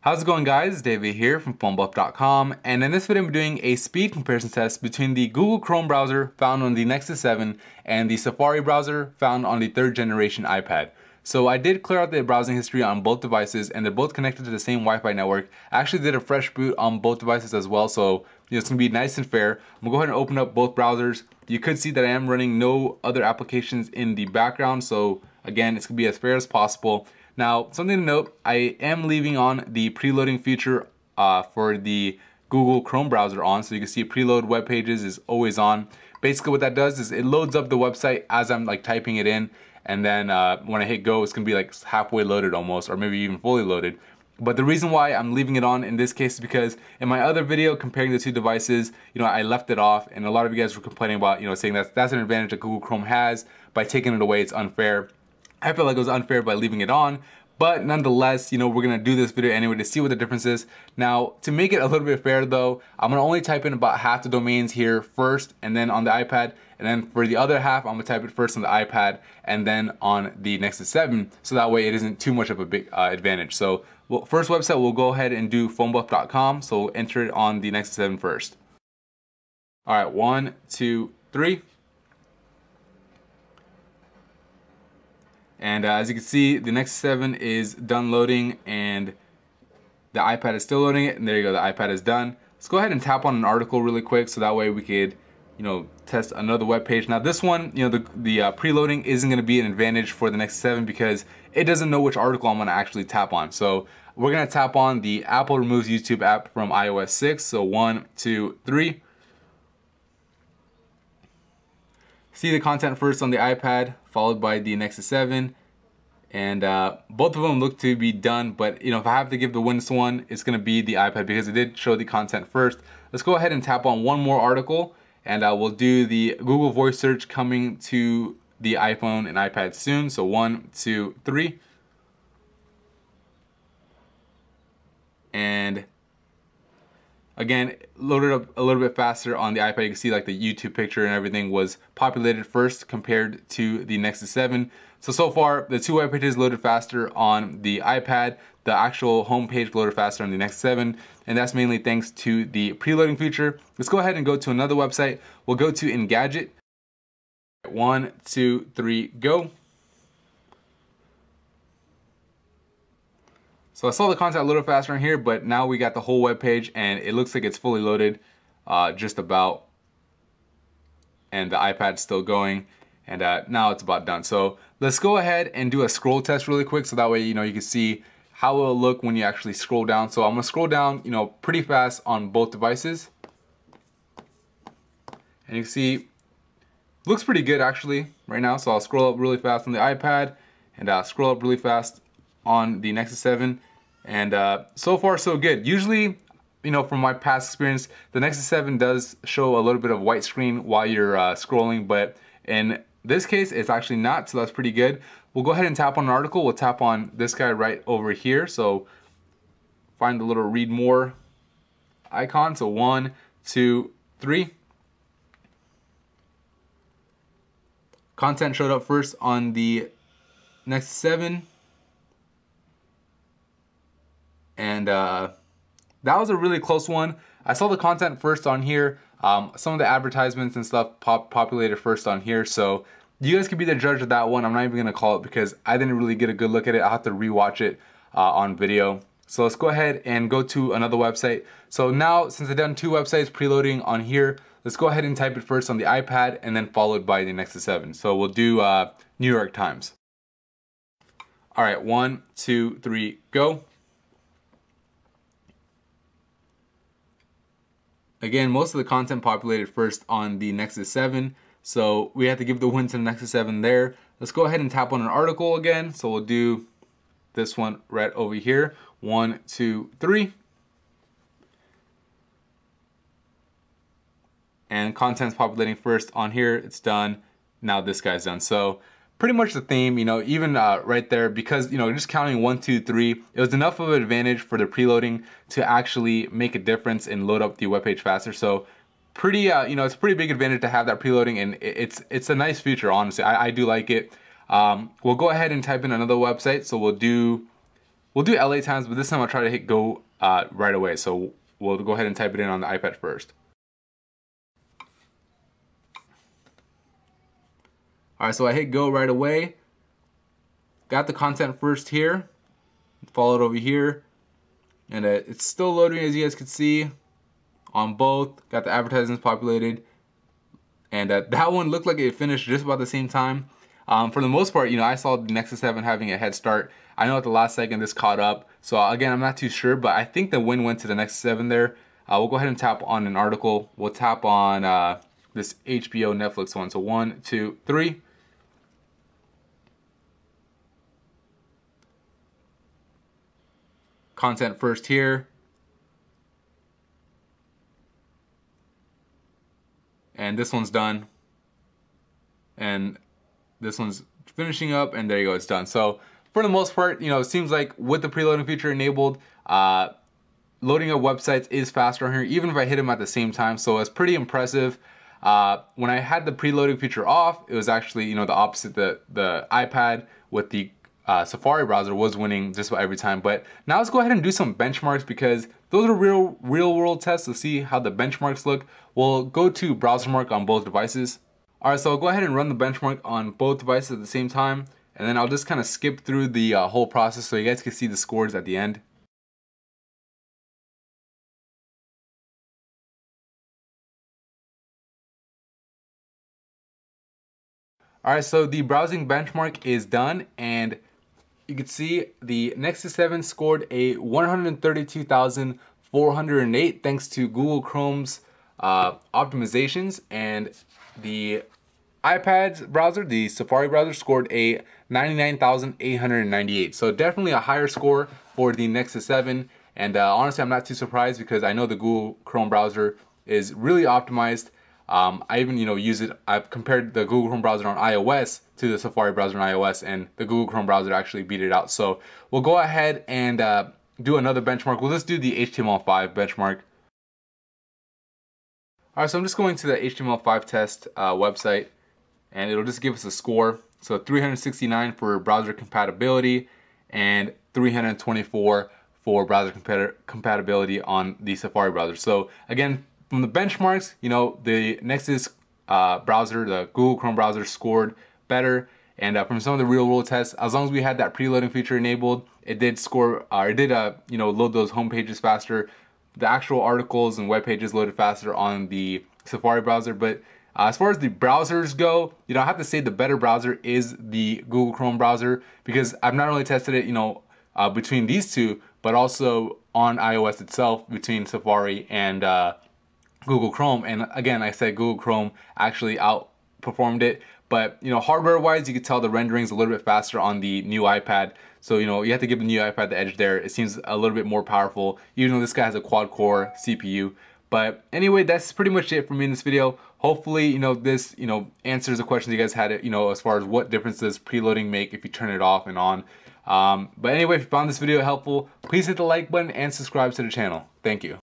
How's it going, guys? It's David here from PhoneBuff.com, and in this video I'm doing a speed comparison test between the Google Chrome browser found on the Nexus 7 and the Safari browser found on the 3rd generation iPad. So I did clear out the browsing history on both devices, and they're both connected to the same Wi-Fi network. I actually did a fresh boot on both devices as well, so it's going to be nice and fair. I'm going to go ahead and open up both browsers. You could see that I am running no other applications in the background, so again, it's going to be as fair as possible. Now, something to note, I am leaving on the preloading feature for the Google Chrome browser on, so you can see preload web pages is always on. Basically what that does is it loads up the website as I'm like typing it in, and then when I hit go, it's gonna be like halfway loaded almost, or maybe even fully loaded. But the reason why I'm leaving it on in this case is because in my other video comparing the two devices, I left it off, and a lot of you guys were complaining about, saying that's an advantage that Google Chrome has. By taking it away, it's unfair. I feel like it was unfair by leaving it on, but nonetheless, we're gonna do this video anyway to see what the difference is. Now, to make it a little bit fair though, I'm gonna only type in about half the domains here first, and then on the iPad, and then for the other half, I'm gonna type it first on the iPad, and then on the Nexus 7, so that way it isn't too much of a big advantage. So, first website, we'll go ahead and do PhoneBuff.com, so we'll enter it on the Nexus 7 first. All right, 1, 2, 3. And as you can see, the Nexus 7 is done loading, and the iPad is still loading it, and there you go, the iPad is done. Let's go ahead and tap on an article really quick, so that way we could, test another web page. Now this one, the preloading isn't gonna be an advantage for the Nexus 7 because it doesn't know which article I'm gonna actually tap on. So we're gonna tap on the Apple removes YouTube app from iOS 6. So 1, 2, 3. See the content first on the iPad, followed by the Nexus 7, and both of them look to be done, but if I have to give the wins to one, it's going to be the iPad because it did show the content first. Let's go ahead and tap on one more article, and we'll do the Google voice search coming to the iPhone and iPad soon. So 1, 2, 3. And again, loaded up a little bit faster on the iPad. You can see like the YouTube picture and everything was populated first compared to the Nexus 7. So far, the two web pages loaded faster on the iPad. The actual home page loaded faster on the Nexus 7, and that's mainly thanks to the preloading feature. Let's go ahead and go to another website. We'll go to Engadget. 1, 2, 3, go. So I saw the content a little faster in here, but now we got the whole web page, and it looks like it's fully loaded, just about. And the iPad's still going, and now it's about done. So let's go ahead and do a scroll test really quick, so that way you can see how it'll look when you actually scroll down. So I'm gonna scroll down, pretty fast on both devices, and you can see looks pretty good actually right now. So I'll scroll up really fast on the iPad, and scroll up really fast on the Nexus 7, and so far so good. Usually, from my past experience, the Nexus 7 does show a little bit of white screen while you're scrolling, but in this case, it's actually not, so that's pretty good. We'll go ahead and tap on an article. We'll tap on this guy right over here, so find the little read more icon. So 1, 2, 3. Content showed up first on the Nexus 7. And that was a really close one. I saw the content first on here. Some of the advertisements and stuff populated first on here. So you guys can be the judge of that one. I'm not even going to call it because I didn't really get a good look at it. I'll have to rewatch it on video. So let's go ahead and go to another website. So now, since I've done two websites preloading on here, let's go ahead and type it first on the iPad and then followed by the Nexus 7. So we'll do New York Times. All right, 1, 2, 3, go. Again, most of the content populated first on the Nexus 7, so we have to give the win to the Nexus 7 there. Let's go ahead and tap on an article again. So we'll do this one right over here. 1, 2, 3. And content's populating first on here. It's done. Now this guy's done. So pretty much the theme, even right there, because, just counting 1, 2, 3, it was enough of an advantage for the preloading to actually make a difference and load up the web page faster. So pretty, it's a pretty big advantage to have that preloading, and it's a nice feature, honestly. I do like it. We'll go ahead and type in another website. So we'll do we'll do LA times, but this time I'll try to hit go right away. So we'll go ahead and type it in on the iPad first. All right, so I hit go right away. Got the content first here, followed over here, and it's still loading, as you guys can see on both. Got the advertisements populated, and that one looked like it finished just about the same time. For the most part, I saw the Nexus 7 having a head start. I know at the last second this caught up, so again, I'm not too sure, but I think the win went to the Nexus 7 there. We'll go ahead and tap on an article. We'll tap on this HBO Netflix one. So 1, 2, 3. Content first here. And this one's done. And this one's finishing up, and there you go, it's done. So for the most part, it seems like with the preloading feature enabled, loading up websites is faster on here, even if I hit them at the same time. So it's pretty impressive. When I had the preloading feature off, it was actually, the opposite. The iPad with the Safari browser was winning just about every time. But now let's go ahead and do some benchmarks, because those are real world tests to see how the benchmarks look. We'll go to browser mark on both devices. All right, so I'll go ahead and run the benchmark on both devices at the same time, and then I'll just kind of skip through the whole process so you guys can see the scores at the end. All right, so the browsing benchmark is done, and you can see the Nexus 7 scored a 132,408 thanks to Google Chrome's optimizations, and the iPad's browser, the Safari browser, scored a 99,898. So definitely a higher score for the Nexus 7, and honestly, I'm not too surprised, because I know the Google Chrome browser is really optimized. I even use it. I've compared the Google Chrome browser on iOS to the Safari browser on iOS, and the Google Chrome browser actually beat it out. So we'll go ahead and do another benchmark. We'll just do the HTML5 benchmark. All right, so I'm just going to the HTML5 test website, and it'll just give us a score. So 369 for browser compatibility, and 324 for browser compatibility on the Safari browser. So again, from the benchmarks, the Nexus browser, the Google Chrome browser, scored better. And from some of the real world tests, as long as we had that preloading feature enabled, it did score, load those home pages faster. The actual articles and web pages loaded faster on the Safari browser. But as far as the browsers go, I have to say the better browser is the Google Chrome browser, because I've not only tested it, between these two, but also on iOS itself between Safari and Google Chrome. And again, I said Google Chrome actually outperformed it. But hardware wise, you can tell the rendering's a little bit faster on the new iPad. So you have to give the new iPad the edge there. It seems a little bit more powerful, even though this guy has a quad-core CPU. But anyway, that's pretty much it for me in this video. Hopefully, this answers the questions you guys had, as far as what difference does preloading make if you turn it off and on. But anyway, if you found this video helpful, please hit the like button and subscribe to the channel. Thank you.